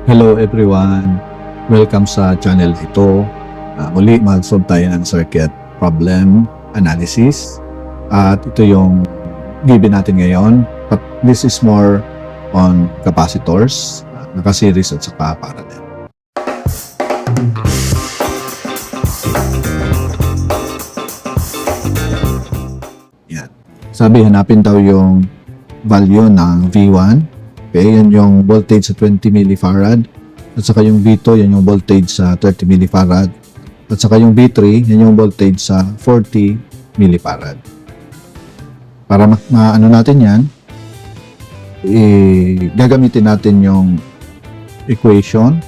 Hello everyone! Welcome sa channel ito. Muli mag-solve tayo ng circuit problem analysis. At ito yung given natin ngayon. But this is more on capacitors, naka-series at saka parallel. Yan. Sabi, hanapin daw yung value ng V1. Okay, yan yung voltage sa 20 millifarad. At saka yung B2, yan yung voltage sa 30 millifarad. At saka yung B3, yan yung voltage sa 40 millifarad. Para maano natin yan, gagamitin natin yung equation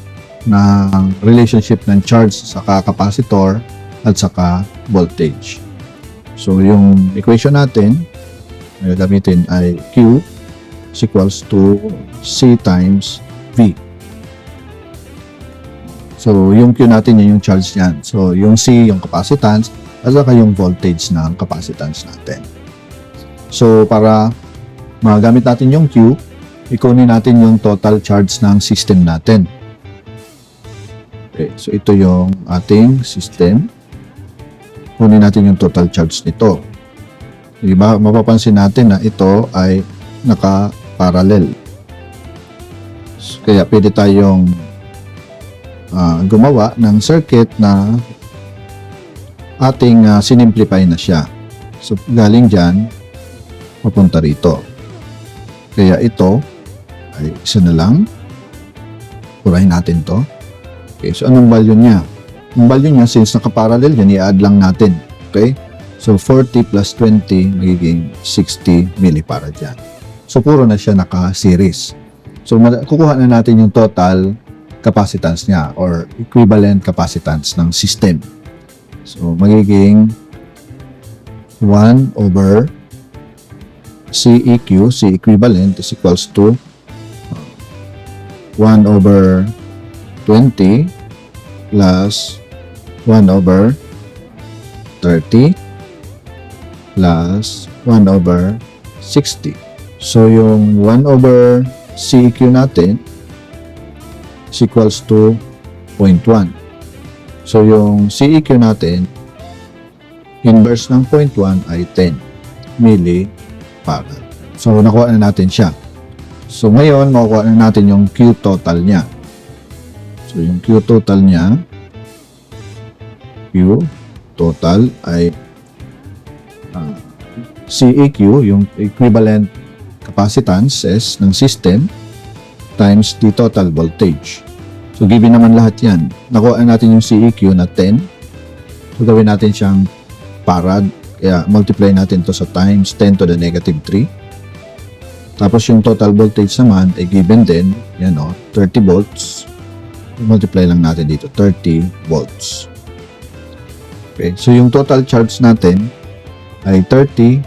ng relationship ng charge sa capacitor at saka voltage. So, yung equation natin, na gagamitin ay Q is equals to C times V. So, yung Q natin, yun yung charge niyan. So, yung C, yung capacitance, at saka yung voltage ng capacitance natin. So, para magamit natin yung Q, ikunin natin yung total charge ng system natin. Okay, so ito yung ating system. Kunin natin yung total charge nito. Diba? Mapapansin natin na ito ay naka-parallel. So, kaya pwede tayong gumawa ng circuit na ating sinimplify na siya. So, galing dyan, papunta rito. Kaya ito ay isa na lang. Purahin natin to. Okay, so anong value niya? Ang value niya, since naka-parallel yan, i-add lang natin. Okay? So, 40 plus 20 magiging 60 millifarad yan. So, puro na siya naka-series. So, kukuha na natin yung total capacitance niya or equivalent capacitance ng system. So, magiging 1 over CEQ, C equivalent is equals to 1 over 20 plus 1 over 30 plus 1 over 60. So, yung 1 over CEQ natin is equals to 0.1. So, yung CEQ natin, inverse ng 0.1 ay 10 millifarad. So, nakuha na natin siya. So, ngayon, makukuha na natin yung Q total niya. So, yung Q total niya, Q total ay CEQ, yung equivalent capacitances ng system, times the total voltage. So, given naman lahat yan. Nakuha natin yung CEQ na 10. So, gawin natin siyang farad. Kaya, multiply natin to sa times 10 to the negative 3. Tapos, yung total voltage naman ay given din. Yan o, 30 volts. Multiply lang natin dito, 30 volts. Okay, so yung total charge natin ay 30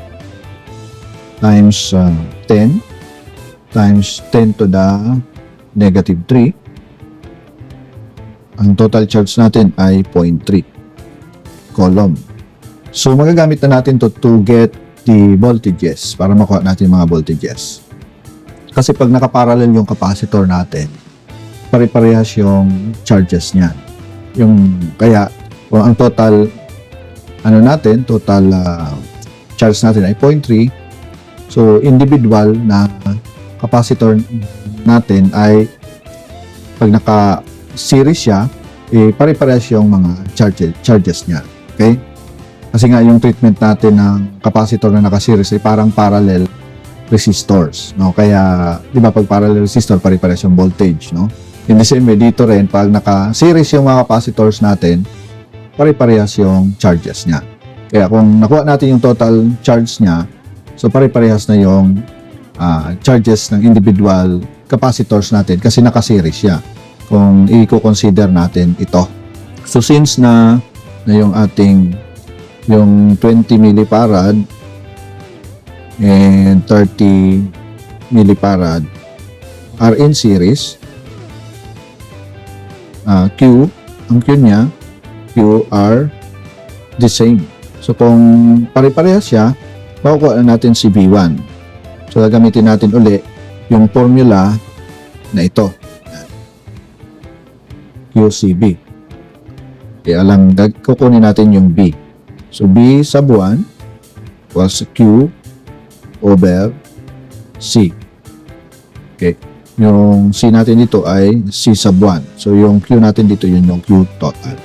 times 10 times 10 to the negative 3. Ang total charge natin ay 0.3 coulomb. So, magagamit na natin to get the voltages para makuha natin mga voltages. Kasi pag nakaparallel yung capacitor natin, pare-parehas yung charges niyan. Kaya, kung ang total charge natin ay 0.3, so, individual na capacitor natin ay pag naka-series siya, pare-parehas yung mga charges niya. Okay? Kasi nga yung treatment natin ng capacitor na naka-series ay parang parallel resistors. No? Kaya, di ba pag parallel resistor, pare-parehas yung voltage. No? In the same way, dito rin, pag naka-series yung mga capacitors natin, pare-parehas yung charges niya. Kaya kung nakuha natin yung total charge niya, so pare-parehas na yung charges ng individual capacitors natin kasi naka-series siya. Kung i-consider natin ito. So since na yung ating yung 20 millifarad and 30 millifarad are in series, ang Q niya, Q are the same. So kung pare-parehas siya, makukuha na natin si V1. So gagamitin natin uli yung formula na ito. QCB. Kaya lang, kukunin natin yung B. So, B sub 1 equals Q over C. Okay. Yung C natin dito ay C sub 1. So, yung Q natin dito, yun yung Q total.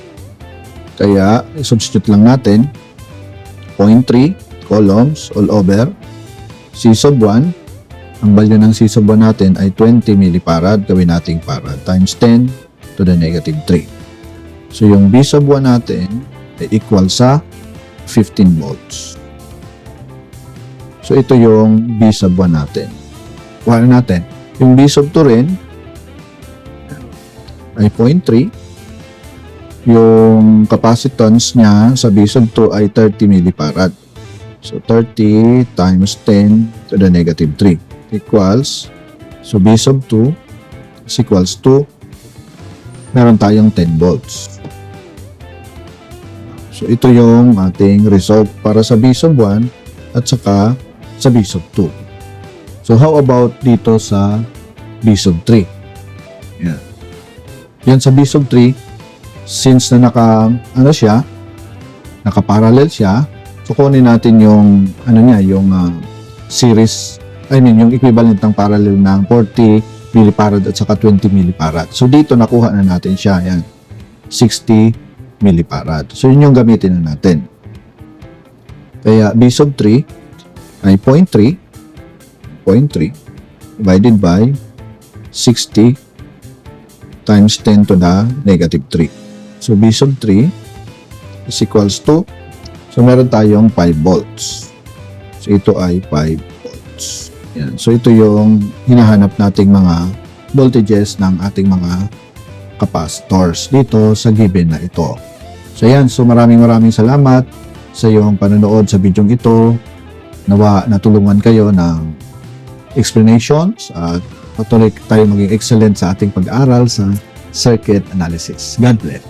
Kaya, substitute lang natin 0.3 columns all over C sub 1. Ang value ng C sub 1 natin ay 20 millifarad. Gawin nating farad times 10 to the negative 3. So, yung B sub 1 natin ay equal sa 15 volts. So, ito yung B sub 1 natin. Kuha natin. Yung B sub 2 rin ay 0.3. Yung capacitance niya sa B sub 2 ay 30 millifarad. So, 30 times 10 to the negative 3 equals, so B sub 2 is equals to, meron tayong 10 volts. So, ito yung ating result para sa B sub 1 at saka sa B sub 2. So, how about dito sa B sub 3? Yan. Yan sa B sub 3, since na naka-parallel siya, so kunin natin yung, yung series, yung equivalent ng parallel ng 40 millifarad at saka 20 millifarad. So, dito nakuha na natin siya. Yan. 60 millifarad. So, yun yung gamitin na natin. Kaya, B sub 3 ay 0.3 divided by 60 times 10 to the negative 3. So, B sub 3 is equals to, so meron tayong 5 volts. So, ito ay 5 volts. Yan. So, ito yung hinahanap nating mga voltages ng ating mga capacitors dito sa given na ito. So, yan. So, maraming salamat sa iyong panonood sa video ito. Nawa natulungan kayo ng explanations at patuloy tayo maging excellent sa ating pag-aaral sa circuit analysis. God bless.